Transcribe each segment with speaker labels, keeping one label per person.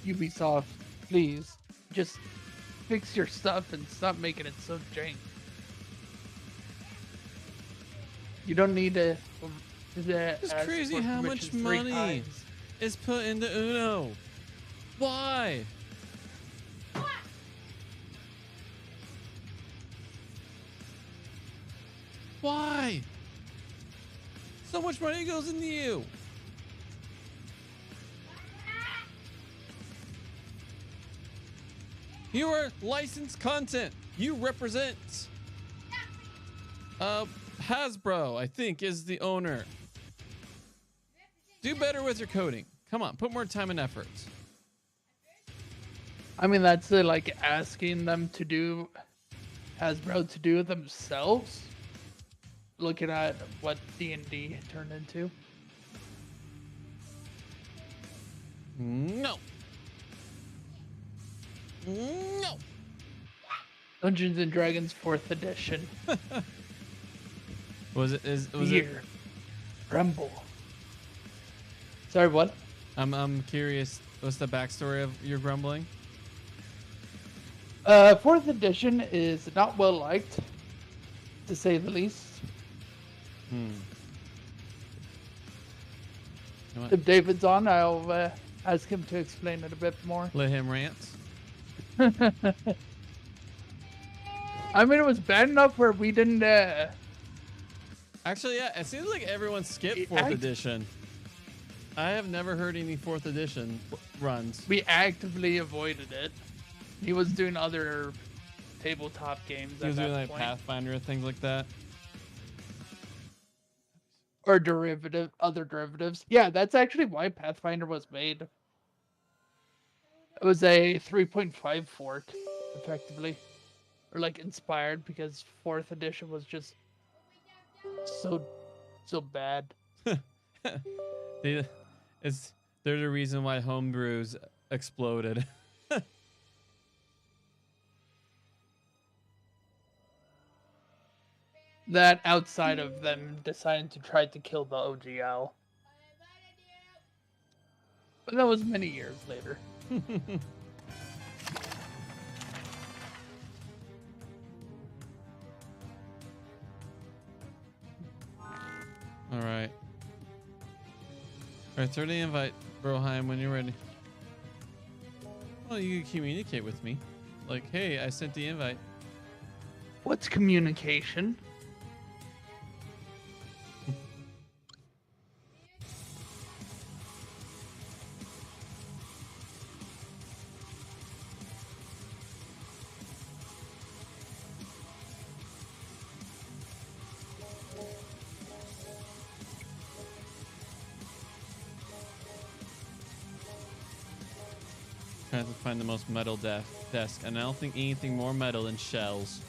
Speaker 1: Ubisoft, please, just fix your stuff and stop making it so jank. You don't need to
Speaker 2: It's
Speaker 1: ask
Speaker 2: crazy
Speaker 1: for
Speaker 2: how
Speaker 1: permission
Speaker 2: much
Speaker 1: three
Speaker 2: money
Speaker 1: times.
Speaker 2: is put into Uno. Why? Why? So much money goes into you. You are licensed content. You represent Hasbro, I think, is the owner. Do better with your coding. Come on, put more time and effort.
Speaker 1: I mean, that's like asking them to do Hasbro to do it themselves. Looking at what D&D turned into.
Speaker 2: No. No.
Speaker 1: Dungeons and Dragons 4th edition.
Speaker 2: Was it
Speaker 1: Fear. Tremble. Sorry, what?
Speaker 2: I'm curious, what's the backstory of your grumbling?
Speaker 1: 4th edition is not well liked, to say the least.
Speaker 2: You know what?
Speaker 1: If David's on, I'll ask him to explain it a bit more.
Speaker 2: Let him rant.
Speaker 1: I mean, it was bad enough where we didn't.
Speaker 2: Actually, yeah, it seems like everyone skipped 4th edition. I have never heard any 4th edition runs.
Speaker 1: We actively avoided it. He was doing other tabletop games.
Speaker 2: He was
Speaker 1: at
Speaker 2: doing
Speaker 1: that
Speaker 2: like
Speaker 1: point.
Speaker 2: Pathfinder and things like that.
Speaker 1: Or other derivatives. Yeah, that's actually why Pathfinder was made. It was a 3.5 fork, effectively. Or like inspired, because 4th edition was just so bad.
Speaker 2: There's a reason why homebrews exploded.
Speaker 1: That outside of them deciding to try to kill the OGL. But that was many years later.
Speaker 2: All right. All right, throw the invite, Broheim, when you're ready. Well, you can communicate with me. Like, hey, I sent the invite.
Speaker 1: What's communication?
Speaker 2: Trying to find the most metal desk, and I don't think anything more metal than shells.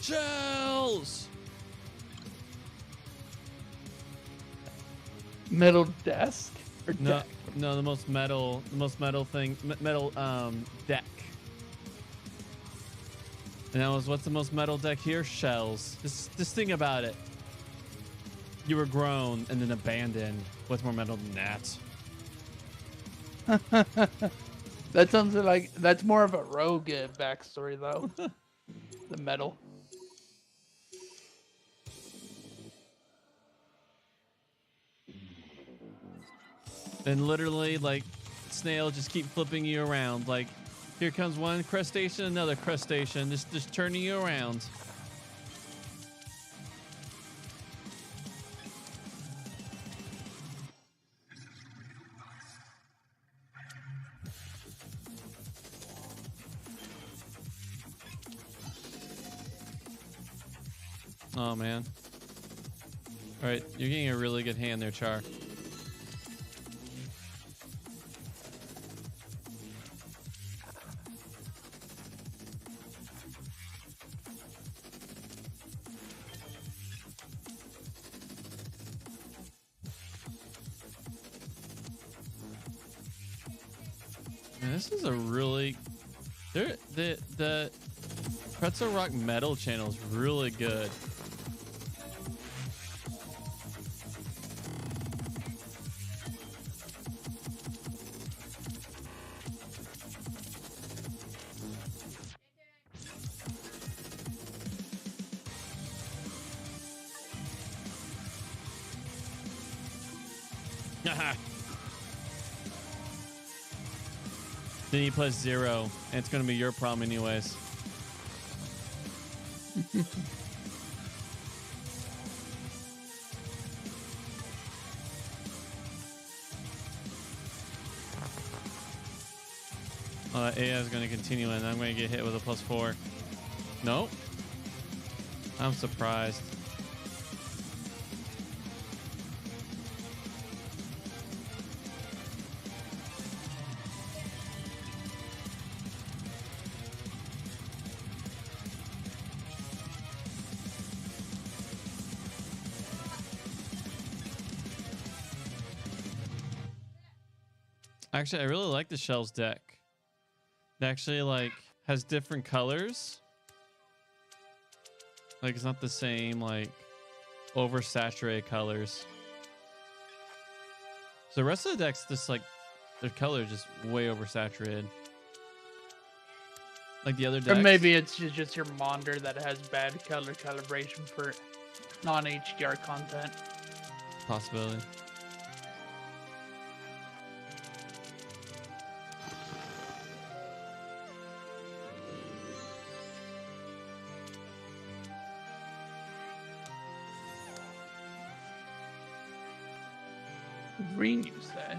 Speaker 2: Shells!
Speaker 1: Metal desk? Or
Speaker 2: No,
Speaker 1: deck?
Speaker 2: no, the most metal thing, metal deck. And that was, what's the most metal deck here? Shells. Just think about it. You were grown and then abandoned. What's more metal than that?
Speaker 1: That sounds like that's more of a rogue backstory, though. The metal.
Speaker 2: And literally, like, snail just keep flipping you around. Like, here comes one crustacean, another crustacean, just turning you around. Oh, man. All right, you're getting a really good hand there, Char. Man, this is a really... The Pretzel Rock Metal channel is really good. Then you plus 0, and it's gonna be your problem anyways. AI is gonna continue, and I'm gonna get hit with a plus 4. Nope. I'm surprised. Actually, I really like the Shells deck. It actually like has different colors. Like it's not the same like oversaturated colors. So the rest of the decks just like their color is just way oversaturated. Like the other decks.
Speaker 1: Or maybe it's just your monitor that has bad color calibration for non-HDR content.
Speaker 2: Possibility.
Speaker 1: Green, you say?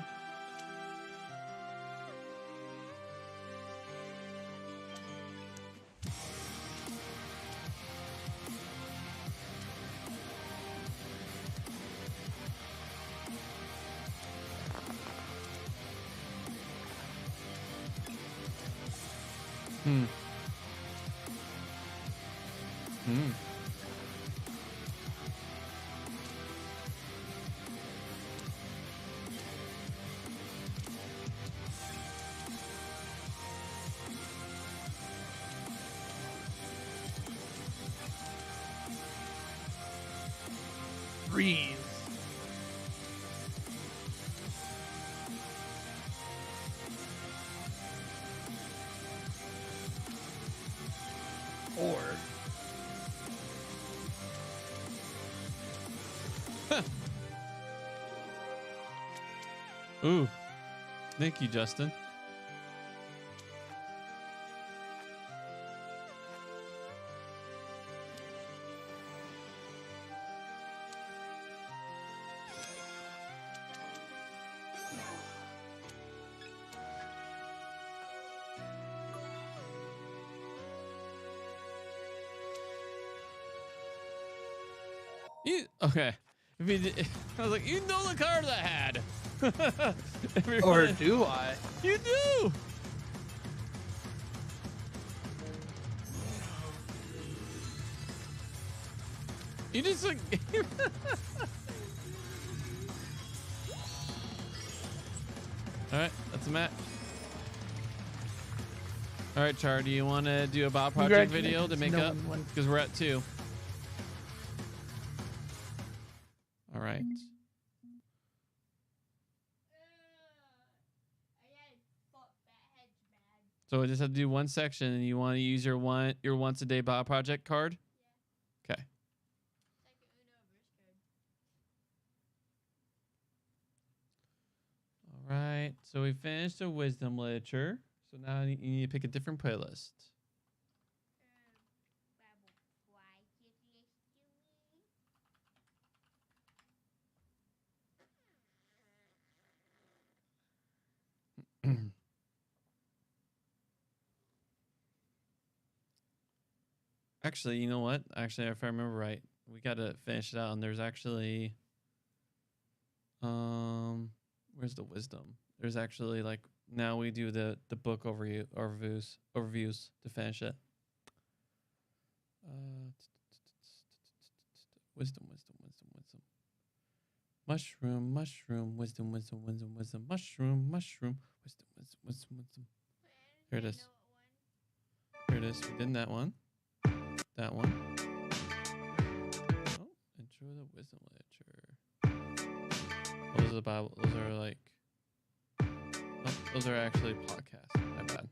Speaker 2: Hmm.
Speaker 1: Breeze. Or
Speaker 2: Ooh. Thank you, Justin. Okay. I mean, I was like, you know the card I had.
Speaker 1: or do I?
Speaker 2: You do. You just like. All right, that's a match. All right, Char, do you want to do a Bob Project video to make up? Because we're at 2. All right. So I just have to do one section, and you want to use your once a day Bob Project card? Yeah. Okay. All right. So we finished the wisdom literature. So now you need to pick a different playlist. Actually, you know what? Actually, if I remember right, we got to finish it out. And there's actually, where's the wisdom? There's actually like now we do the book overviews to finish it. Wisdom. Mushroom, wisdom, mushroom, wisdom. Here it is. Here it is. We did that one. That one. Oh, intro to the wisdom literature. Those are the Bible. Those are like. Oh, those are actually podcasts. My bad.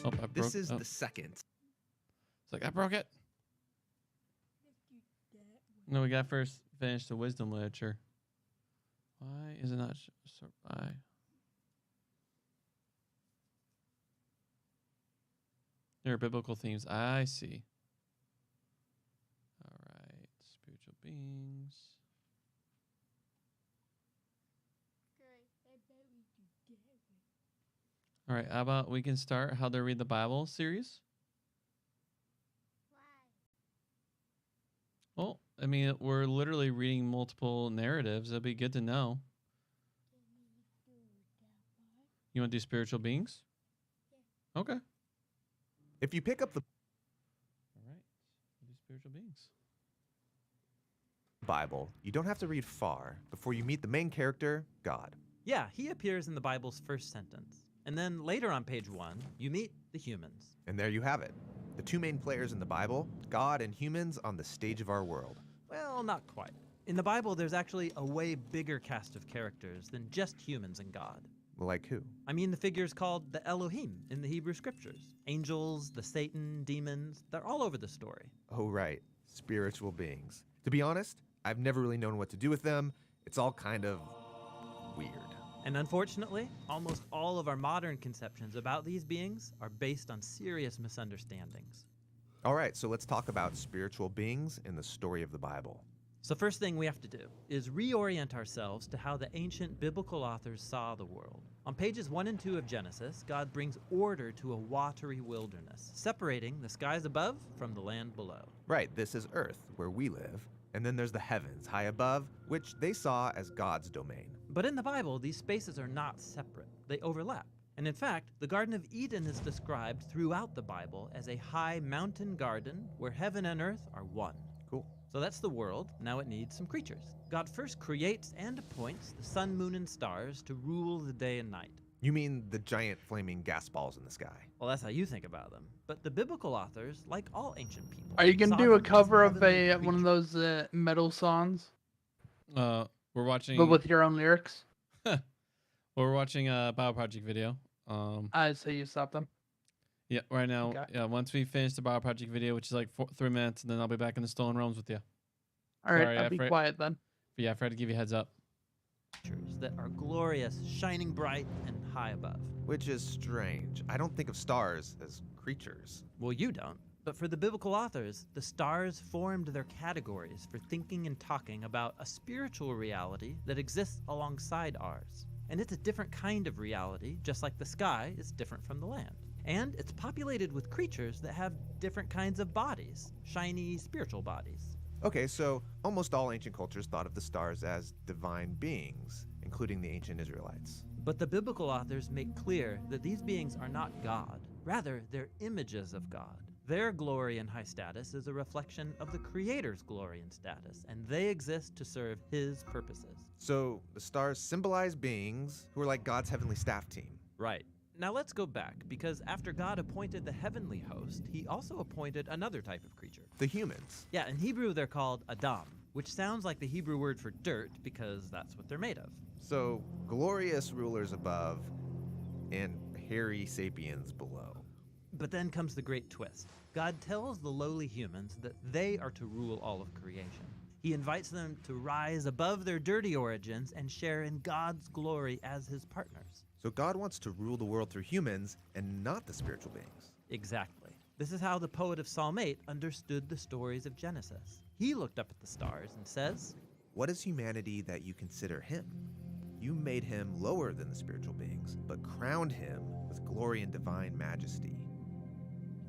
Speaker 2: Oh, I broke.
Speaker 3: This is the second.
Speaker 2: It's like I broke it. No, we got first finish the wisdom literature. Why is it not sort by? There are biblical themes. I see. All right, spiritual beings. All right, how about we can start How to Read the Bible series? Well, I mean, we're literally reading multiple narratives. That'd be good to know. You want to do spiritual beings? Yeah. Okay.
Speaker 3: If you pick up the
Speaker 2: All right. We'll do spiritual beings.
Speaker 3: Bible, you don't have to read far before you meet the main character, God.
Speaker 4: Yeah, he appears in the Bible's first sentence. And then later on page 1, you meet the humans.
Speaker 3: And there you have it. The two main players in the Bible, God and humans on the stage of our world.
Speaker 4: Well, not quite. In the Bible, there's actually a way bigger cast of characters than just humans and God.
Speaker 3: Like who?
Speaker 4: I mean the figures called the Elohim in the Hebrew scriptures. Angels, the Satan, demons, they're all over the story.
Speaker 3: Oh, right. Spiritual beings. To be honest, I've never really known what to do with them. It's all kind of weird.
Speaker 4: And unfortunately, almost all of our modern conceptions about these beings are based on serious misunderstandings.
Speaker 3: All right, so let's talk about spiritual beings in the story of the Bible.
Speaker 4: So first thing we have to do is reorient ourselves to how the ancient biblical authors saw the world. On pages 1 and 2 of Genesis, God brings order to a watery wilderness, separating the skies above from the land below.
Speaker 3: Right, this is Earth, where we live, and then there's the heavens high above, which they saw as God's domain.
Speaker 4: But in the Bible, these spaces are not separate. They overlap. And in fact, the Garden of Eden is described throughout the Bible as a high mountain garden where heaven and earth are one.
Speaker 3: Cool.
Speaker 4: So that's the world. Now it needs some creatures. God first creates and appoints the sun, moon, and stars to rule the day and night.
Speaker 3: You mean the giant flaming gas balls in the sky?
Speaker 4: Well, that's how you think about them. But the biblical authors, like all ancient people,
Speaker 1: Are you gonna
Speaker 4: saw
Speaker 1: do a
Speaker 4: them as
Speaker 1: cover of
Speaker 4: heavenly
Speaker 1: one of
Speaker 4: creatures.
Speaker 1: those metal songs,
Speaker 2: We're watching.
Speaker 1: but with your own lyrics?
Speaker 2: We're watching a Bible Project video.
Speaker 1: I say you stop them.
Speaker 2: Yeah, right now.
Speaker 1: Okay.
Speaker 2: Yeah, once we finish the Bible Project video, which is like 3 minutes, and then I'll be back in the Stolen Realms with you.
Speaker 1: All right,
Speaker 2: Sorry,
Speaker 1: I'll be
Speaker 2: Fred.
Speaker 1: quiet then.
Speaker 2: But yeah, I forgot to give you a heads up.
Speaker 4: That are glorious, shining bright, and high above.
Speaker 3: Which is strange. I don't think of stars as creatures.
Speaker 4: Well, you don't. But for the biblical authors, the stars formed their categories for thinking and talking about a spiritual reality that exists alongside ours. And it's a different kind of reality, just like the sky is different from the land. And it's populated with creatures that have different kinds of bodies, shiny spiritual bodies.
Speaker 3: Okay, so almost all ancient cultures thought of the stars as divine beings, including the ancient Israelites.
Speaker 4: But the biblical authors make clear that these beings are not God. Rather, they're images of God. Their glory and high status is a reflection of the Creator's glory and status, and they exist to serve His purposes.
Speaker 3: So the stars symbolize beings who are like God's heavenly staff team.
Speaker 4: Right. Now let's go back, because after God appointed the heavenly host, He also appointed another type of creature.
Speaker 3: The humans.
Speaker 4: Yeah, in Hebrew they're called Adam, which sounds like the Hebrew word for dirt because that's what they're made of.
Speaker 3: So glorious rulers above and hairy sapiens below.
Speaker 4: But then comes the great twist. God tells the lowly humans that they are to rule all of creation. He invites them to rise above their dirty origins and share in God's glory as His partners.
Speaker 3: So God wants to rule the world through humans and not the spiritual beings.
Speaker 4: Exactly. This is how the poet of Psalm 8 understood the stories of Genesis. He looked up at the stars and says,
Speaker 3: What is humanity that you consider him? You made him lower than the spiritual beings, but crowned him with glory and divine majesty.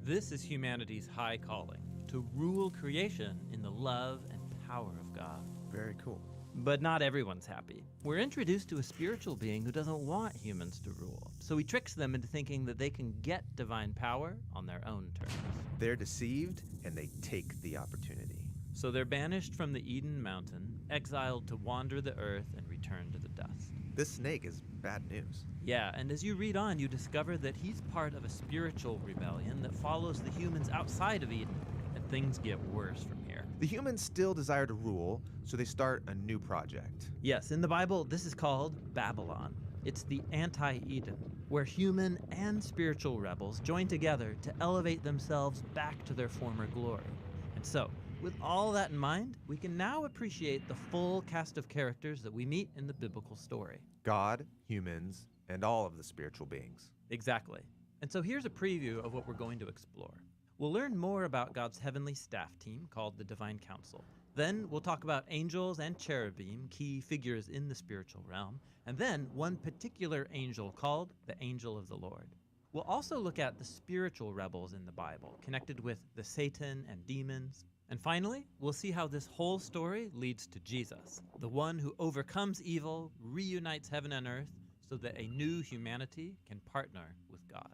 Speaker 4: "This is humanity's high calling, to rule creation in the love and power of God."
Speaker 3: Very cool.
Speaker 4: But not everyone's happy. We're introduced to a spiritual being who doesn't want humans to rule. So he tricks them into thinking that they can get divine power on their own terms.
Speaker 3: They're deceived and they take the opportunity.
Speaker 4: So they're banished from the Eden Mountain, exiled to wander the earth and return to the dust.
Speaker 3: This snake is bad news.
Speaker 4: Yeah, and as you read on, you discover that he's part of a spiritual rebellion that follows the humans outside of Eden, and things get worse from here.
Speaker 3: The humans still desire to rule, so they start a new project.
Speaker 4: Yes, in the Bible, this is called Babylon. It's the anti-Eden, where human and spiritual rebels join together to elevate themselves back to their former glory. And so, With all that in mind, we can now appreciate the full cast of characters that we meet in the biblical story.
Speaker 3: God, humans, and all of the spiritual beings.
Speaker 4: Exactly. And so here's a preview of what we're going to explore. We'll learn more about God's heavenly staff team called the Divine Council. Then we'll talk about angels and cherubim, key figures in the spiritual realm, and then one particular angel called the Angel of the Lord. We'll also look at the spiritual rebels in the Bible, connected with the Satan and demons. And finally, we'll see how this whole story leads to Jesus, the one who overcomes evil, reunites heaven and earth, so that a new humanity can partner with God.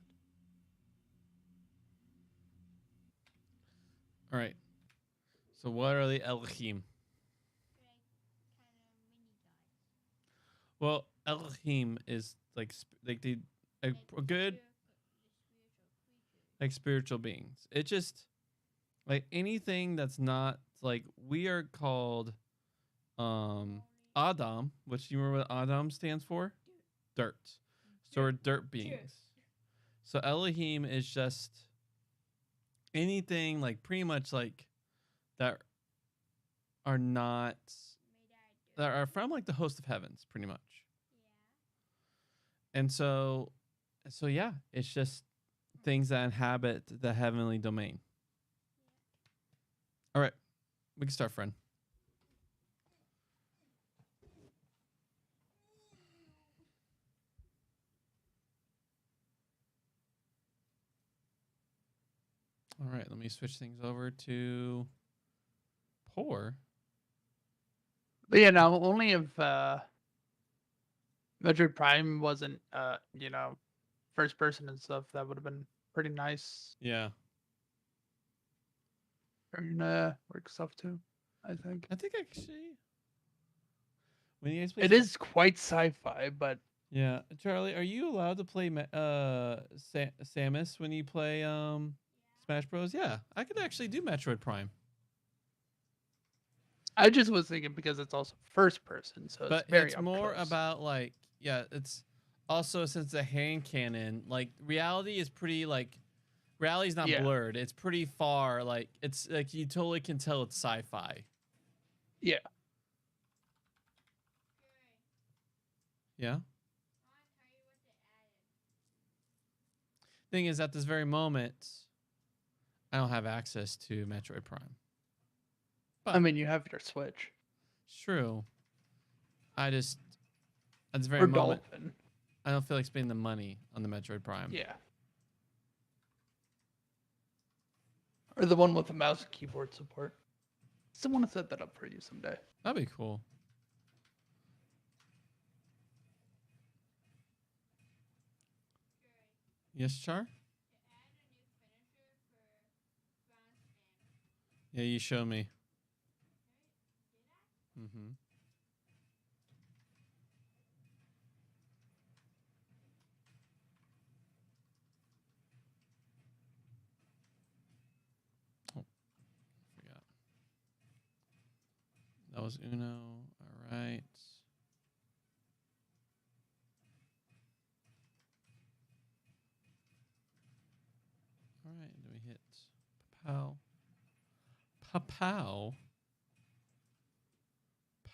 Speaker 2: All right. So what are the Elohim? Well, Elohim is like the a good like spiritual beings. It just like anything that's not like we are called Adam, which you remember what Adam stands for? Dirt. So we're dirt beings. So Elohim is just anything like pretty much like that are not that are from like the host of heavens, pretty much. And so yeah, it's just things that inhabit the heavenly domain. All right, we can start, friend. All right, let me switch things over to Poor.
Speaker 1: But yeah, no, only if Metroid Prime wasn't first person and stuff, that would have been pretty nice.
Speaker 2: Yeah.
Speaker 1: And work stuff too, I think.
Speaker 2: I think actually when you guys play
Speaker 1: It is quite sci-fi, but
Speaker 2: Yeah, Charlie, are you allowed to play Samus when you play Smash Bros? Yeah, I could actually do Metroid Prime.
Speaker 1: I just was thinking because it's also first person, so
Speaker 2: But
Speaker 1: it's very
Speaker 2: it's
Speaker 1: up
Speaker 2: more
Speaker 1: close.
Speaker 2: about like it's also since the hand cannon, like reality is pretty like reality's not
Speaker 1: Yeah.
Speaker 2: blurred. It's pretty far, like it's like you totally can tell it's sci-fi.
Speaker 1: Yeah.
Speaker 2: Yeah. Thing is, at this very moment, I don't have access to Metroid Prime.
Speaker 1: I mean, you have your Switch
Speaker 2: It's true. I just at this very
Speaker 1: or
Speaker 2: moment,
Speaker 1: Dolphin.
Speaker 2: I don't feel like spending the money on the Metroid Prime.
Speaker 1: Yeah. Or the one with the mouse and keyboard support. Still want to set that up for you someday.
Speaker 2: That'd be cool. Yes, Char? Yeah, you show me. Mm-hmm. Oh, forgot. That was Uno. All right. All right, then we hit Pow. Pow.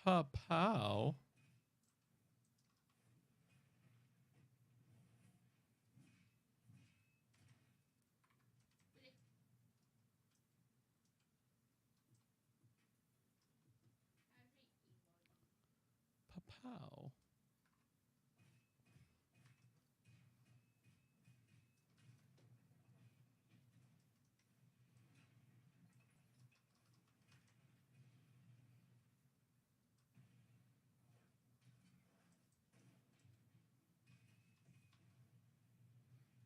Speaker 2: Pow. Pow.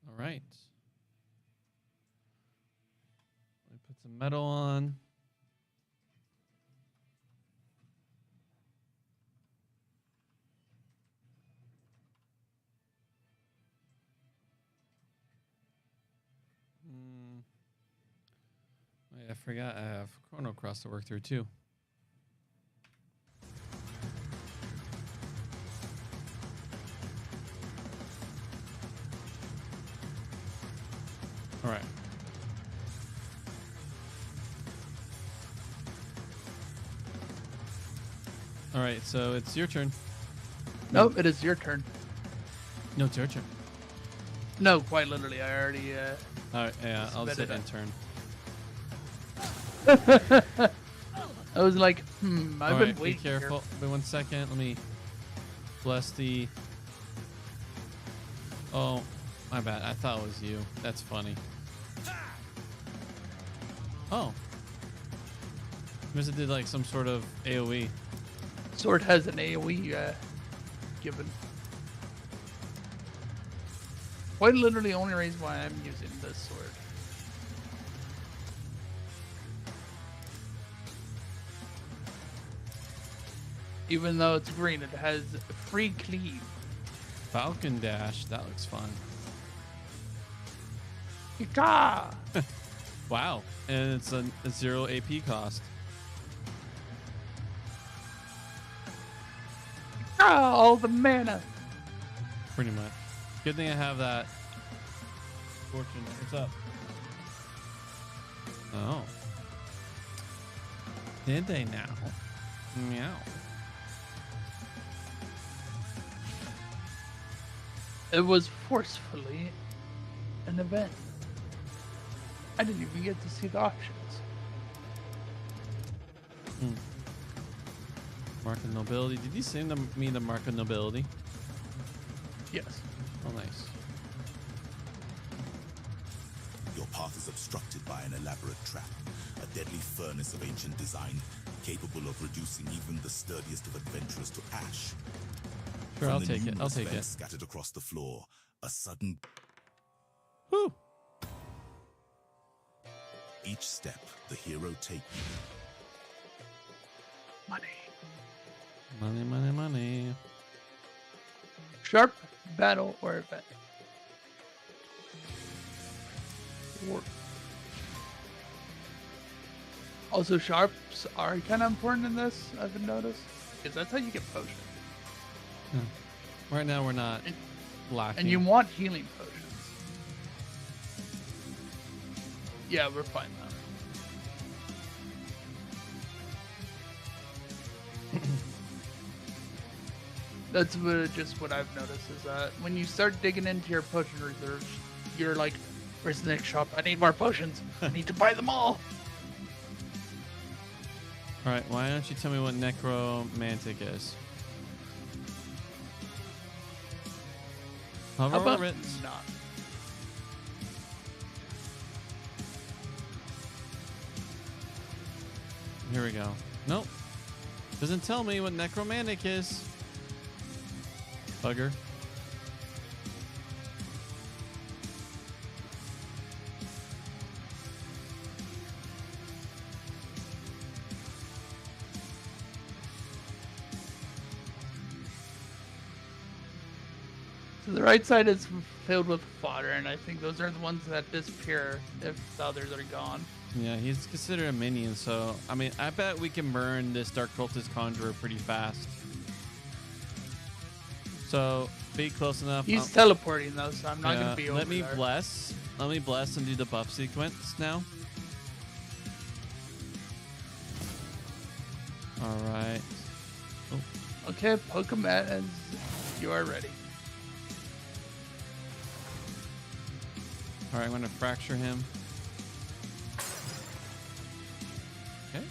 Speaker 2: All right. Let me put some metal on. Wait, I forgot I have Chrono Cross to work through too. All right. All right, so it's your turn.
Speaker 1: Nope, it is your turn.
Speaker 2: No, it's your turn.
Speaker 1: No, quite literally. I already.
Speaker 2: All right, yeah, I'll
Speaker 1: Spit
Speaker 2: say
Speaker 1: it out.
Speaker 2: intern.
Speaker 1: I was like, I've
Speaker 2: All
Speaker 1: been
Speaker 2: right, be
Speaker 1: waiting.
Speaker 2: careful. Wait 1 second. Let me bless the. Oh, my bad. I thought it was you. That's funny. Oh. Must have did like some sort of AoE.
Speaker 1: Sword has an AoE given. Quite literally, only reason why I'm using this sword. Even though it's green, it has free cleave.
Speaker 2: Falcon Dash. That looks fun.
Speaker 1: Yaka!
Speaker 2: Wow. And it's a 0 AP cost.
Speaker 1: All the mana.
Speaker 2: Pretty much. Good thing I have that fortune. What's up? Oh. Did they now? Meow.
Speaker 1: It was forcefully an event. I didn't even get to see the options.
Speaker 2: Mark of Nobility. Did you sing me the Mark of Nobility?
Speaker 1: Yes.
Speaker 2: Oh, nice.
Speaker 5: Your path is obstructed by an elaborate trap, a deadly furnace of ancient design, capable of reducing even the sturdiest of adventurers to ash.
Speaker 2: Sure,
Speaker 5: From
Speaker 2: I'll
Speaker 5: the
Speaker 2: take it. I'll
Speaker 5: numerous
Speaker 2: take it.
Speaker 5: vents scattered across the floor, a sudden.
Speaker 2: Whew.
Speaker 5: Each step the hero takes.
Speaker 1: Money.
Speaker 2: Money, money, money.
Speaker 1: Sharp, battle, or event. Or... Also, sharps are kind of important in this, I've noticed. Because that's how you get potions.
Speaker 2: Right now, we're not lacking.
Speaker 1: And you want healing potions. Yeah, we're fine now. That's just what I've noticed is that when you start digging into your potion reserves, you're like, where's the next shop? I need more potions. I need to buy them all.
Speaker 2: All right, why don't you tell me what Necromantic is?
Speaker 1: How
Speaker 2: Hover
Speaker 1: about
Speaker 2: over it.
Speaker 1: not?
Speaker 2: Here we go. Nope. Doesn't tell me what Necromantic is. Bugger.
Speaker 1: So the right side is filled with fodder, and I think those are the ones that disappear if the others are gone.
Speaker 2: Yeah, he's considered a minion, so I mean, I bet we can burn this Dark Cultist Conjurer pretty fast. So be close enough.
Speaker 1: He's teleporting though, so I'm not
Speaker 2: yeah,
Speaker 1: gonna be over
Speaker 2: let me
Speaker 1: there.
Speaker 2: bless. Let me bless and do the buff sequence now. All right. Oh,
Speaker 1: Okay, Pokemon as you are ready.
Speaker 2: all right, I'm gonna fracture him. Okay.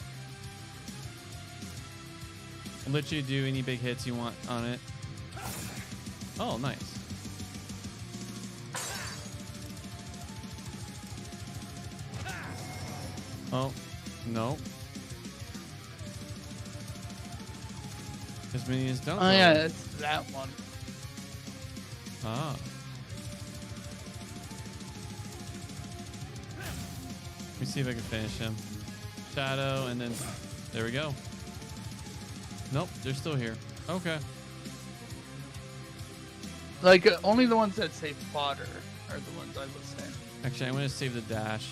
Speaker 2: I'll let you do any big hits you want on it. Oh, nice. Oh, no. His minions don't.
Speaker 1: Oh yeah, it's that one.
Speaker 2: Ah. Let me see if I can finish him. Shadow, and then there we go. Nope, they're still here. Okay.
Speaker 1: Like only the ones that say fodder are the ones I would say.
Speaker 2: Actually, I'm gonna save the dash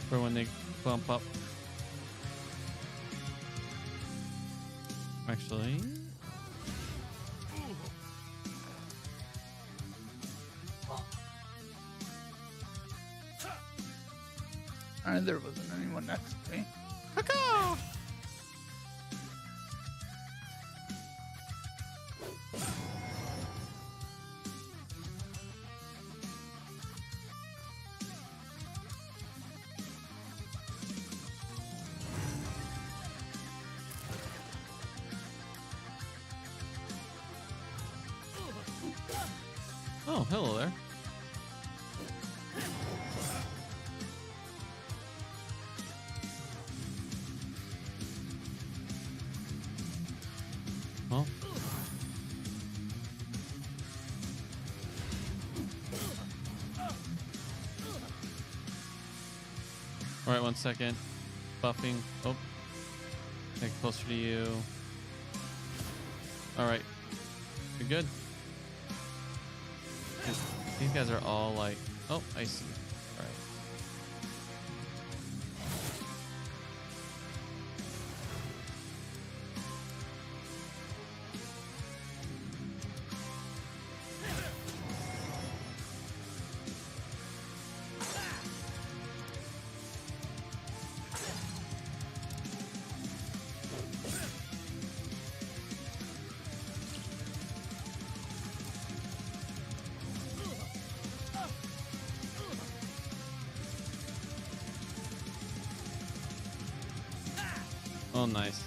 Speaker 2: for when they bump up. Actually,
Speaker 1: There wasn't anyone next to me.
Speaker 2: Oh, hello there. Well. All right, 1 second. Buffing. Oh. Get closer to you. All right. You're good. These guys are all like, oh, I see. All right. Oh, nice.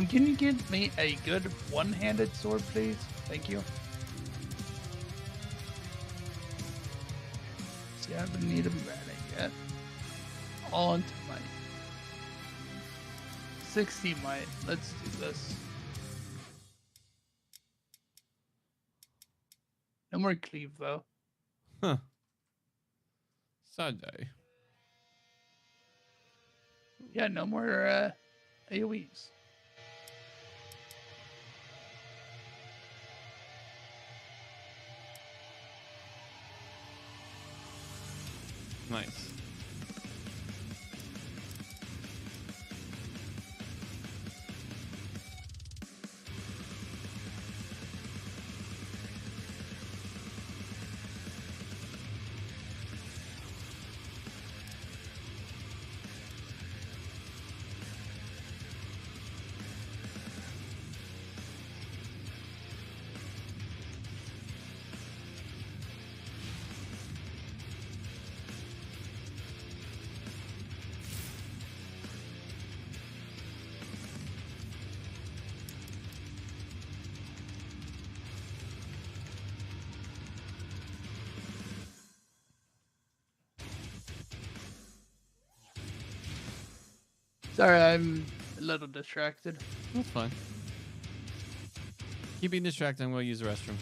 Speaker 1: Can you give me a good one-handed sword, please? Thank you. See, I haven't needed mana yet. All into might. 60 might. Let's do this. No more cleave, though.
Speaker 2: Huh. Sad day.
Speaker 1: Yeah, no more AoEs.
Speaker 2: Nice.
Speaker 1: Sorry, I'm a little distracted.
Speaker 2: That's fine. Keep being distracted. I'm going to use the restroom.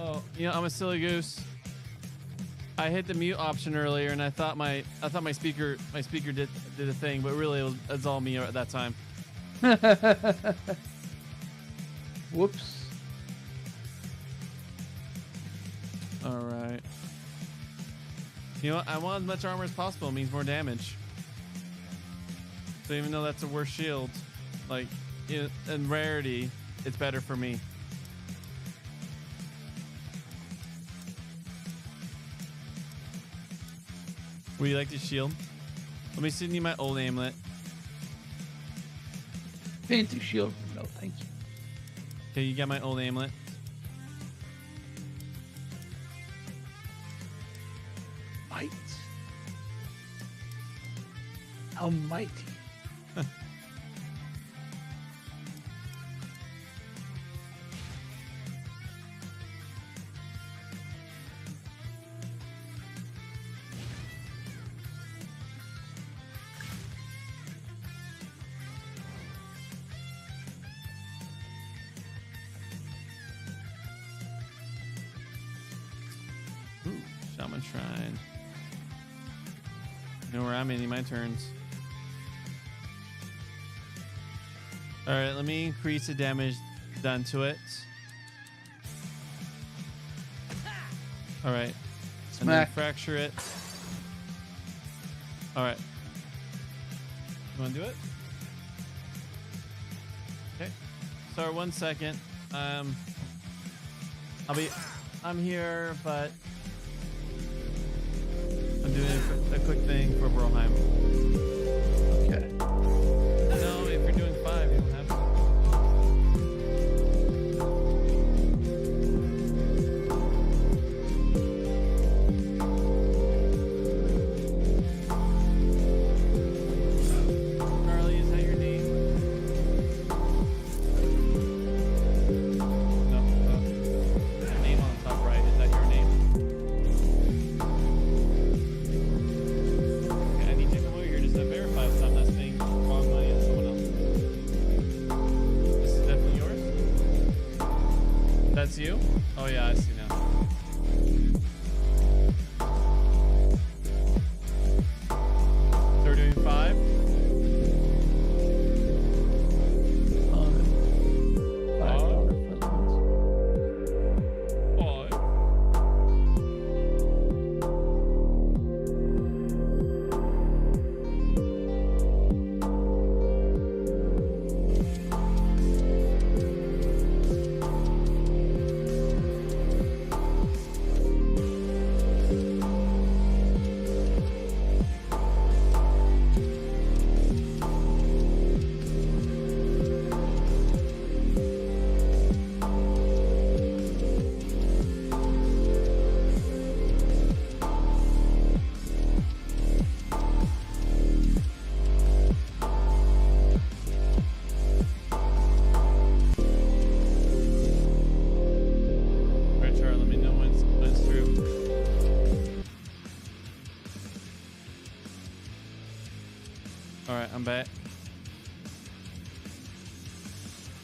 Speaker 2: Oh, you know, I'm a silly goose. I hit the mute option earlier, and I thought my speaker did a thing, but really it was all me at that time.
Speaker 1: Whoops.
Speaker 2: All right. You know what? I want as much armor as possible. It means more damage. So even though that's a worse shield, like in rarity, it's better for me. Would you like the shield? Let me send you my old amulet.
Speaker 1: Fancy shield. No, thank you.
Speaker 2: Okay, you got my old amulet.
Speaker 1: Might. How mighty.
Speaker 2: Ooh, Shaman Shrine. You know where I'm ending my turns. Alright, let me increase the damage done to it. Alright. And then
Speaker 1: Smack.
Speaker 2: fracture it. Alright. You wanna do it? Okay. Sorry, 1 second. I'm here, but I'm doing a quick thing for Broheim.
Speaker 1: Okay.
Speaker 2: No, if you're doing 5, you don't have to. Carly, is that your name? No. The name on the top right, is that your name? Okay, I need to come over here just to verify so I'm not spending wrong money on someone else. This is definitely yours? That's you? Oh yeah, I see now. So we're doing 5?
Speaker 1: $5 fill-ins.
Speaker 2: 5. Right, Char, let me know when it's through. Alright, I'm back.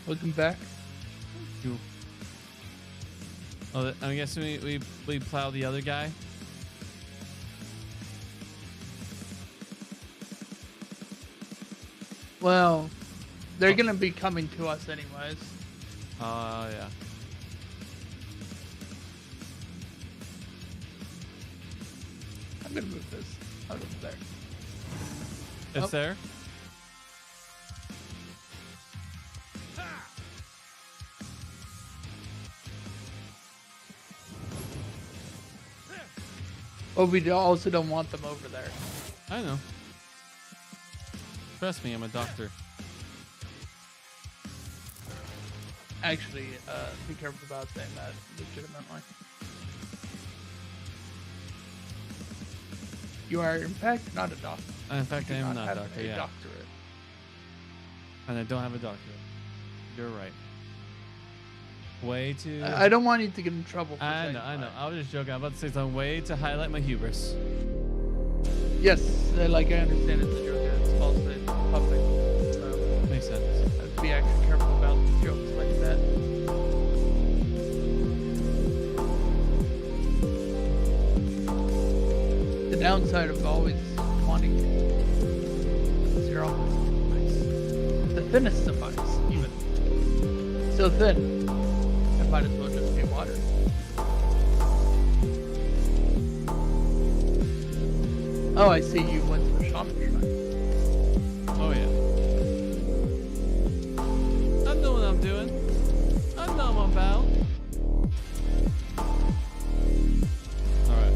Speaker 1: Welcome back.
Speaker 2: You. Oh, I'm guessing we plow the other guy.
Speaker 1: Well, they're gonna be coming to us anyways.
Speaker 2: Yeah.
Speaker 1: I'm gonna move this out of there.
Speaker 2: It's
Speaker 1: Oh.
Speaker 2: there.
Speaker 1: But we also don't want them over there.
Speaker 2: I know. Trust me, I'm a doctor.
Speaker 1: Actually, be careful about saying that legitimately. You are, in fact, not a doctor.
Speaker 2: In fact, I
Speaker 1: You do
Speaker 2: am not a
Speaker 1: have
Speaker 2: doctor.
Speaker 1: a
Speaker 2: Yeah,
Speaker 1: doctorate.
Speaker 2: and I don't have a doctorate. You're right. Way to.
Speaker 1: I don't want you to get in trouble for
Speaker 2: I
Speaker 1: saying
Speaker 2: know. I know.
Speaker 1: that.
Speaker 2: I was just joking. I'm about to say some way to highlight my hubris.
Speaker 1: Yes, like I understand it's a joke. It's false public. So
Speaker 2: Makes sense.
Speaker 1: be extra careful about jokes like that. downside of always wanting zero. Nice. The thinnest of ice, even. So thin. It might as well just be water. Oh, I see you went to the shaman shrine.
Speaker 2: Oh yeah. I know what I'm doing. I know what I'm about. Alright.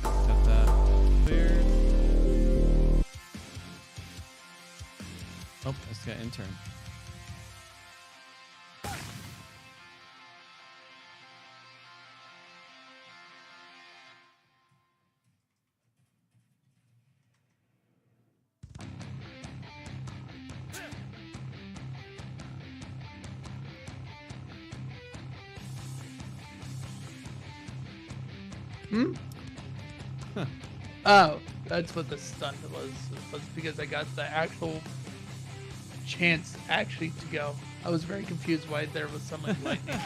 Speaker 2: Got that cleared. Oh, I just got intern.
Speaker 1: Oh, that's what the stunt was. Was because I got the actual chance actually to go. I was very confused why there was so much lightning.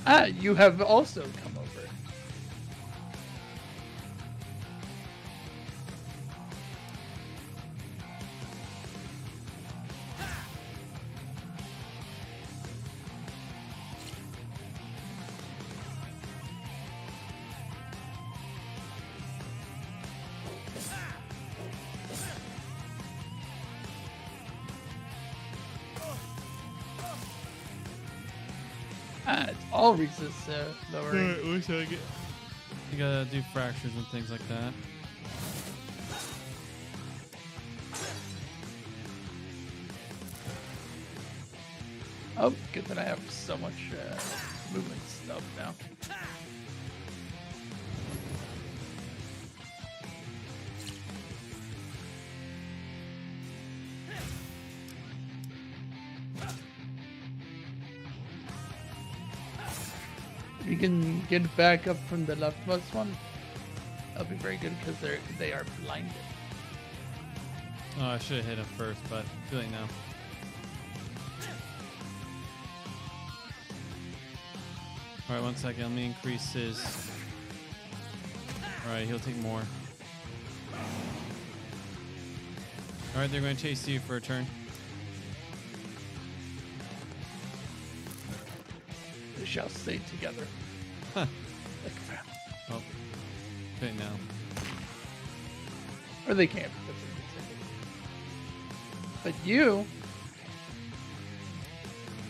Speaker 1: Ah, you have also come over. Ah, it's all resist lowering.
Speaker 2: You gotta do fractures and things like that.
Speaker 1: Oh, good that I have so much movement stuff now. You can get back up from the leftmost one. That'll be very good because they are blinded.
Speaker 2: Oh, I should have hit him first, but too late now. Alright, 1 second. Let me increase his. Alright, he'll take more. Alright, they're going to chase you for a turn.
Speaker 1: They shall stay together.
Speaker 2: Huh.
Speaker 1: Like a family.
Speaker 2: Oh. Okay, now.
Speaker 1: Or they can't. That's what I'm saying. But you...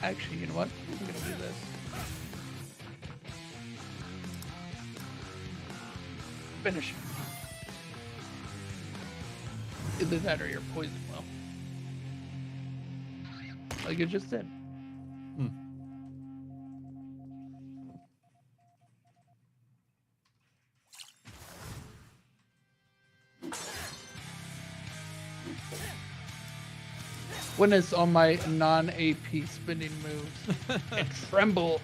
Speaker 1: Actually, you know what? I'm going to do this. Finish him. Either that or your poison will. Like it just did. When it's on my non-AP spinning moves. And tremble.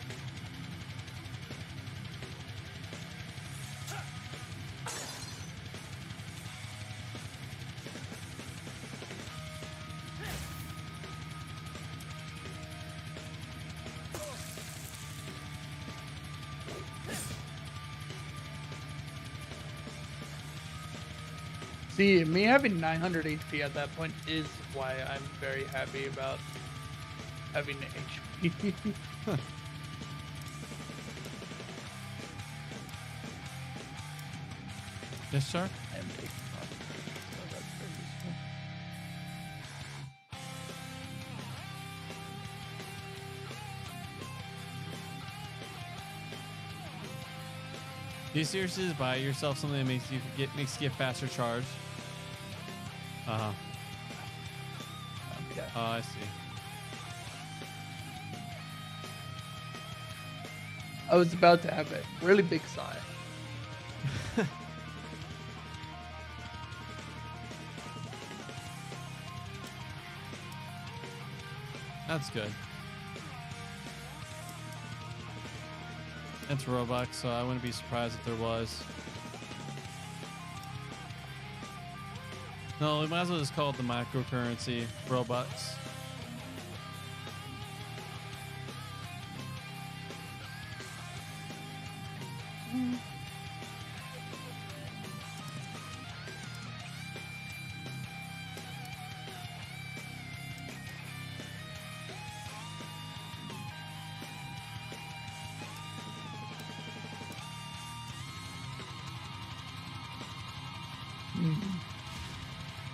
Speaker 1: See, me having 900 HP at that point is why I'm very happy about having HP.
Speaker 2: Yes, sir?
Speaker 1: I'm taking off. So that's very useful.
Speaker 2: Do you seriously just buy yourself something that makes you get faster charge? Uh-huh.
Speaker 1: Okay.
Speaker 2: Oh, I see.
Speaker 1: I was about to have a really big sigh.
Speaker 2: That's good. It's Robux, so I wouldn't be surprised if there was. No, we might as well just call it the microcurrency Robux.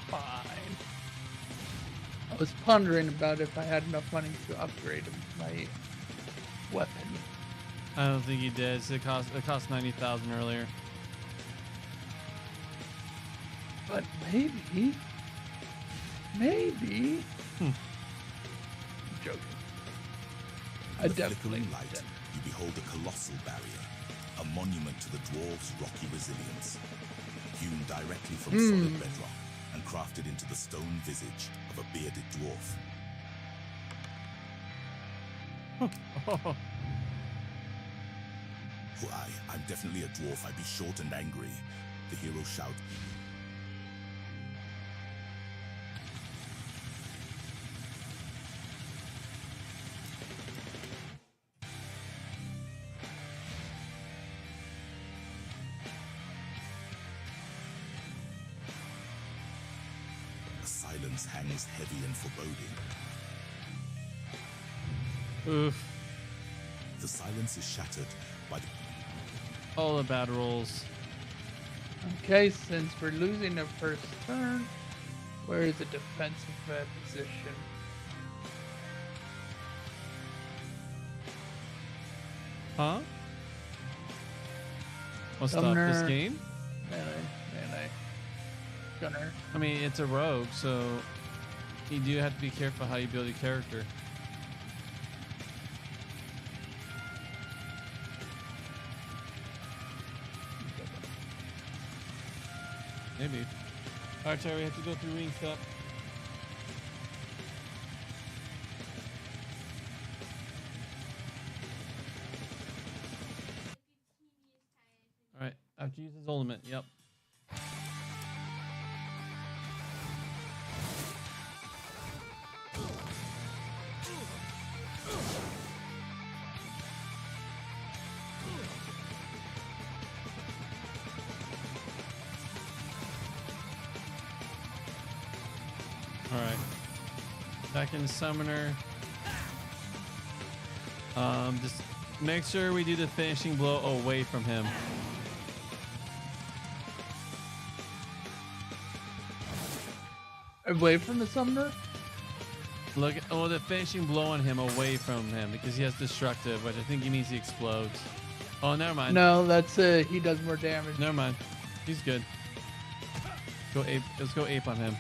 Speaker 1: Fine. I was pondering about if I had enough money to upgrade my weapon.
Speaker 2: I don't think he did. It cost 90,000 earlier.
Speaker 1: But maybe. Maybe. I'm joking. I
Speaker 5: In the
Speaker 1: definitely
Speaker 5: flickering light, you behold a colossal barrier, a monument to the dwarves' rocky resilience, hewn directly from solid bedrock and crafted into the stone visage of a bearded dwarf. Why, I'm definitely a dwarf. I'd be short and angry. The hero shouts. A silence hangs heavy and foreboding.
Speaker 2: Oof.
Speaker 5: The silence is shattered by the
Speaker 2: All the bad rolls.
Speaker 1: Okay, since we're losing our first turn, where is the defensive position?
Speaker 2: Huh? What's up? This
Speaker 1: Summoner.
Speaker 2: game?
Speaker 1: Melee. Gunner.
Speaker 2: I mean, it's a rogue, so you do have to be careful how you build your character. Maybe. All right, Terry, we have to go through ring step. All right, I have to use his ultimate. Yep. Alright. Second summoner. Just make sure we do the finishing blow away from him.
Speaker 1: Away from the summoner?
Speaker 2: Look, the finishing blow on him away from him because he has destructive, which I think he means he explodes. Oh, never mind.
Speaker 1: No, that's he does more damage.
Speaker 2: Never mind. He's good. Go ape. Let's go ape on him.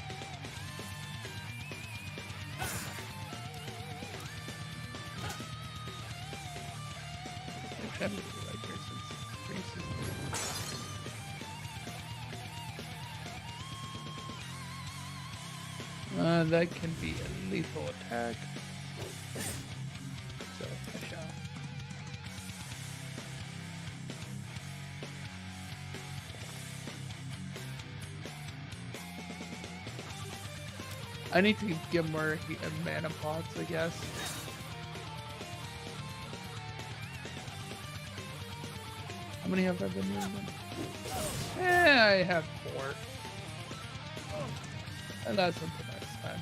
Speaker 1: Actually, I'm gonna be right here since Grace is- that can be a lethal attack. So I shall. I need to give more mana pots, I guess. How many have I been using? I have 4. And that's something next time.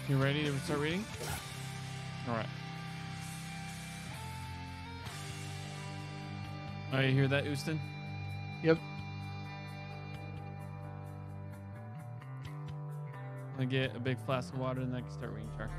Speaker 2: You ready to start reading? All right. All right, you hear that, Houston?
Speaker 1: Yep.
Speaker 2: I'm gonna get a big flask of water and then I can start reading, Char.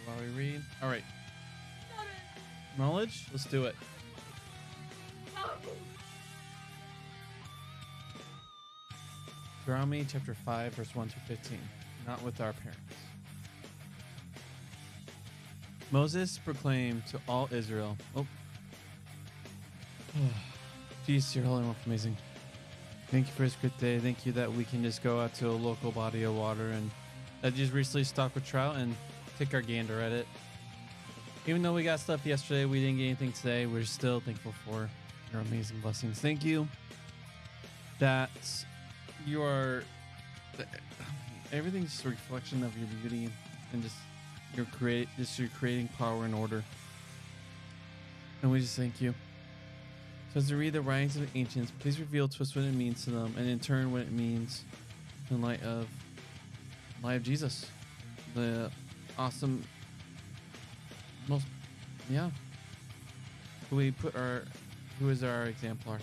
Speaker 2: while we read. All right. Knowledge? Let's do it. Deuteronomy chapter 5, verse 1 through 15. Not with our parents. Moses proclaimed to all Israel. Oh. Peace, your holy one, amazing. Thank you for this good day. Thank you that we can just go out to a local body of water and that just recently stocked with trout and take our gander at it. Even though we got stuff yesterday, we didn't get anything today. We're still thankful for your amazing blessings. Thank you that you are everything's just a reflection of your beauty and just your creating power and order. And we just thank you. So as we read the writings of the ancients, please reveal to us what it means to them, and in turn what it means in light of Jesus, the awesome, most, yeah. Who is our exemplar?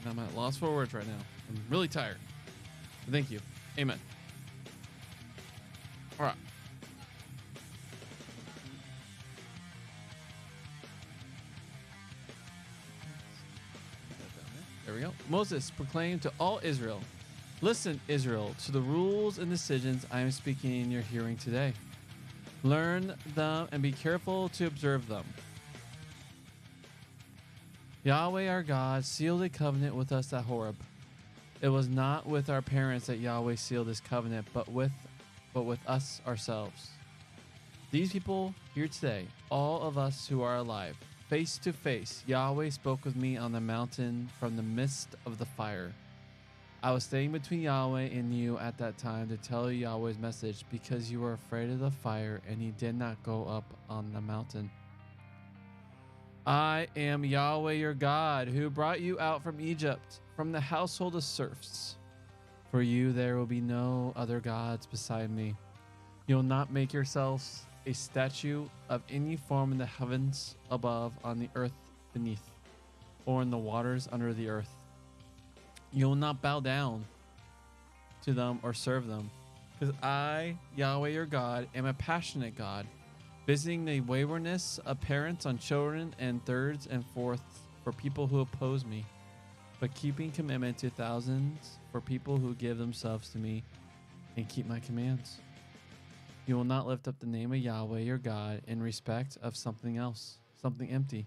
Speaker 2: I'm at loss for words right now. I'm really tired. But thank you. Amen. All right. There we go. Moses proclaimed to all Israel, "Listen, Israel, to the rules and decisions I am speaking in your hearing today. Learn them and be careful to observe them. Yahweh our God sealed a covenant with us at Horeb. It was not with our parents that Yahweh sealed this covenant, but with us ourselves. These people here today, all of us who are alive, face to face, Yahweh spoke with me on the mountain from the midst of the fire. I was staying between Yahweh and you at that time to tell you Yahweh's message because you were afraid of the fire and you did not go up on the mountain. I am Yahweh your God who brought you out from Egypt, from the household of serfs. For you there will be no other gods beside me. You will not make yourselves a statue of any form in the heavens above, on the earth beneath, or in the waters under the earth. You will not bow down to them or serve them, because I, Yahweh your God, am a passionate God, visiting the waywardness of parents on children and thirds and fourths for people who oppose me, but keeping commitment to thousands for people who give themselves to me and keep my commands. You will not lift up the name of Yahweh your God in respect of something else, something empty,